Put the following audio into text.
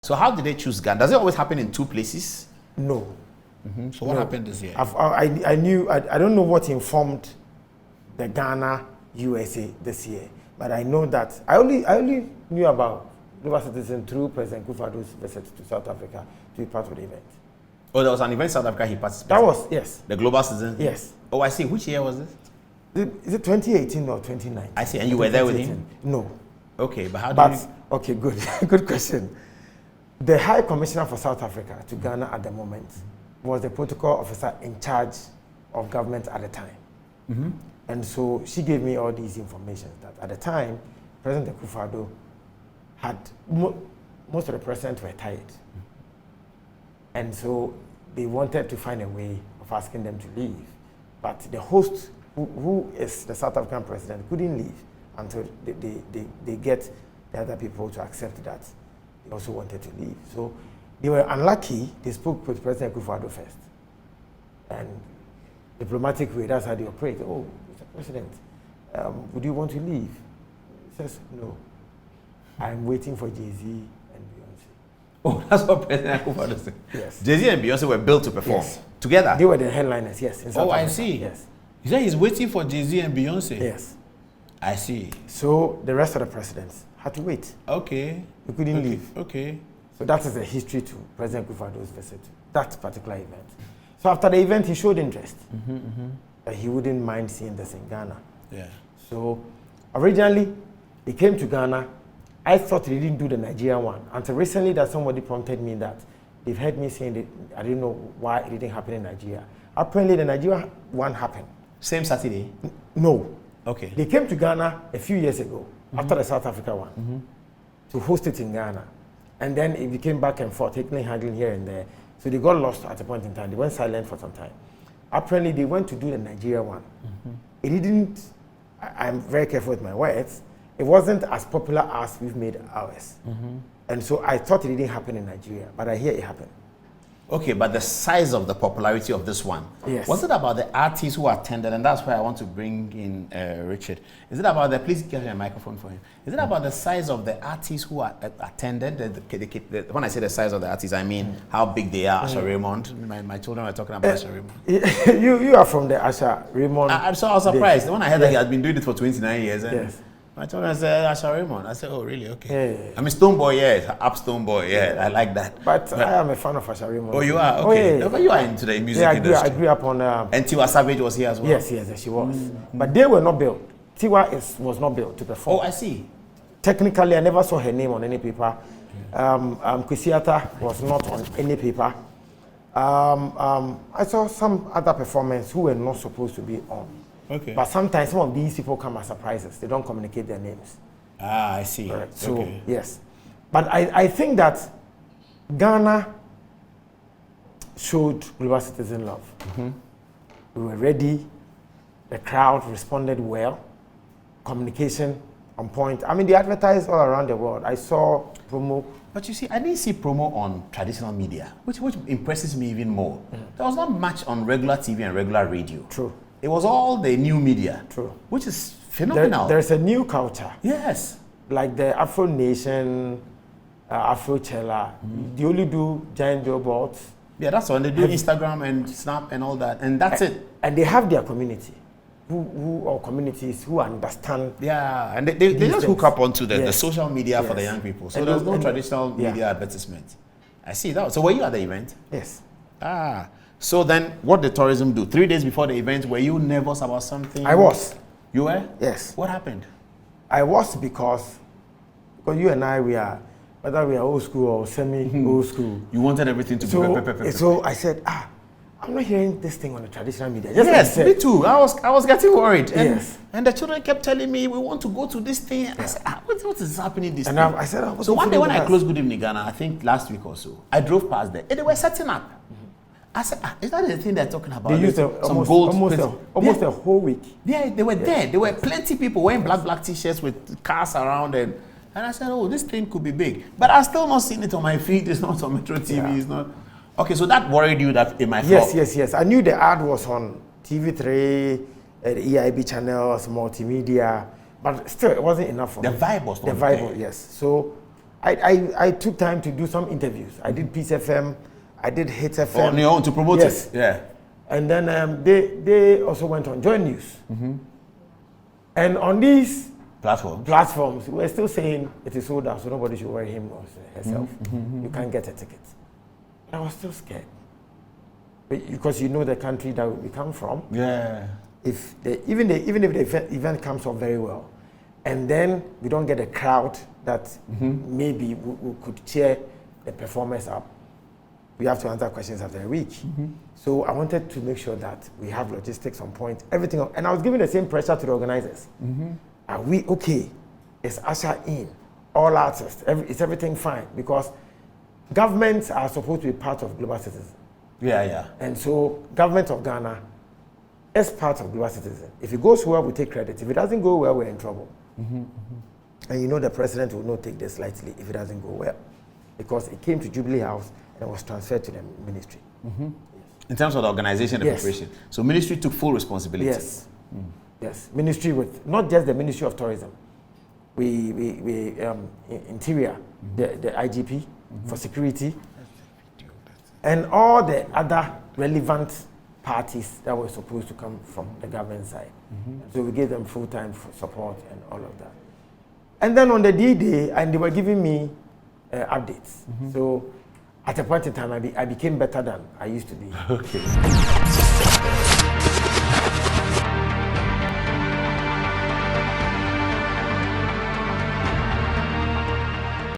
So how did they choose Ghana? Does it always happen in two places? No. So what happened this year? I knew, I don't know what informed the Ghana USA this year, but I know that I only knew about global citizen through President Akufo-Addo's visit to South Africa to be part of the event. Oh, there was an event in South Africa he participated. That was, yes. The global citizen? Yes. Oh, I see. Which year was this? Is it 2018 or 2019? I see. And you were there with him? No. Okay, but how did you... Okay, good. Good question. The High Commissioner for South Africa to Ghana at the moment was the protocol officer in charge of government at the time. And so she gave me all these information that at the time, President Akufo-Addo had, most of the presidents were tired. And so they wanted to find a way of asking them to leave. But the host, who is the South African president, couldn't leave until they get the other people to accept that they also wanted to leave. So they were unlucky. They spoke with President Akufo-Addo first. And diplomatic way, that's how they operate. Oh, Mr. President, would you want to leave? He says, no. I'm waiting for Jay-Z and Beyonce. Oh, that's what President Akufo-Addo said? Yes. Jay-Z and Beyonce were built to perform together? They were the headliners, yes. In South Africa. I see. Yes. He said he's waiting for Jay-Z and Beyonce? Yes. I see. So the rest of the presidents had to wait. Okay. They couldn't leave. Okay. So that is the history to President Akufo-Addo's visit to that particular event. So after the event, he showed interest. He wouldn't mind seeing this in Ghana. Yeah. So originally, he came to Ghana. I thought he didn't do the Nigerian one until recently that somebody prompted me that they've heard me saying that I didn't know why it didn't happen in Nigeria. Apparently, the Nigerian one happened. Same Saturday? No. Okay. They came to Ghana a few years ago after the South Africa one to host it in Ghana. And then it became back and forth, taking handling here and there. So they got lost at a point in time. They went silent for some time. Apparently, they went to do the Nigeria one. It didn't, I'm very careful with my words, it wasn't as popular as we've made ours. And so I thought it didn't happen in Nigeria, but I hear it happened. Okay, but the size of the popularity of this one, yes. Was it about the artists who attended? And that's why I want to bring in Richard. Is it about the, please give me a microphone for him. Is it about the size of the artists who attended? When I say the size of the artists, I mean how big they are. Asha Raymond, my children were talking about Asha Raymond. You are from the Asha Raymond. I was surprised when I heard that he had been doing it for 29 years. And yes. My children said Asha Raymond. I said, oh, really? Okay. Yeah. I mean, Stone Boy, yeah, up Stone Boy, yeah, I like that. But I am a fan of Asha Raymond. Oh, you are? Okay. Oh, yeah. You are into the music industry. I grew up on... and Tiwa Savage was here as well? Yes, she was. But they were not built. Tiwa was not built to perform. Oh, I see. Technically, I never saw her name on any paper. Kwesiata was not on any paper. I saw some other performers who were not supposed to be on. Okay. But sometimes some of these people come as surprises. They don't communicate their names. Ah, I see. Correct. So, okay. yes. But I think that Ghana showed global citizen love. We were ready. The crowd responded well. Communication on point. I mean, they advertised all around the world. I saw promo. But you see, I didn't see promo on traditional media, which impresses me even more. There was not much on regular TV and regular radio. True. It was all the new media. True. Which is phenomenal. There's a new culture. Yes. Like the Afro Nation, Afro-Chella. They only do giant billboards. Yeah, that's when they do Instagram and Snap and all that. And that's it. And they have their community. Or communities who understand. Yeah, and they just hook up onto the social media for the young people. So there's no traditional media advertisement. I see that. So were you at the event? Yes. Ah. So then what did tourism do? 3 days before the event, were you nervous about something? I was. You were? Yes. What happened? I was because you and I, whether we are old school or semi-old school. You wanted everything to be So I said, I'm not hearing this thing on the traditional media. Yes, me too. I was getting worried. Yes. And the children kept telling me, we want to go to this thing. I said, what is happening this and thing? I said, so one day when I closed Good Evening Ghana, I think last week or so, I drove past there and they were setting up. I said, is that the thing they're talking about? They used almost a whole week. Yeah, they were there. There were plenty of people wearing black t-shirts with cars around and I said, oh, this thing could be big. But I've still not seen it on my feed. It's not on Metro TV. Yeah. It's not. Okay, so that worried you that it might flop? Yes. I knew the ad was on TV3, the EIB channels, multimedia, but still it wasn't enough for me. The vibe was not the vibe, yes. So I took time to do some interviews. I did Peace FM, I did Hit FM. On your own to promote yes. it? Yeah. And then they also went on Joy News. And on these platforms, we're still saying it is sold out, so nobody should worry him or herself. You can't get a ticket. I was still scared. Because you know the country that we come from. Yeah. Even if the event comes off very well, and then we don't get a crowd that maybe we could cheer the performers up, we have to answer questions after a week. So I wanted to make sure that we have logistics on point, everything. And I was giving the same pressure to the organizers. Are we okay? Is usher in? All artists? Is everything fine? Because governments are supposed to be part of global citizens. Yeah. And so government of Ghana is part of global citizen. If it goes well, we take credit. If it doesn't go well, we're in trouble. And you know the president will not take this lightly if it doesn't go well. Because it came to Jubilee House and was transferred to the ministry. In terms of the organization and preparation. So ministry took full responsibility. Yes. Yes. Ministry with, not just the Ministry of Tourism. We Interior, the IGP for security, and all the other relevant parties that were supposed to come from the government side. So we gave them full-time support and all of that. And then on the D-Day, and they were giving me updates. So at a point in time, I became better than I used to be. Okay.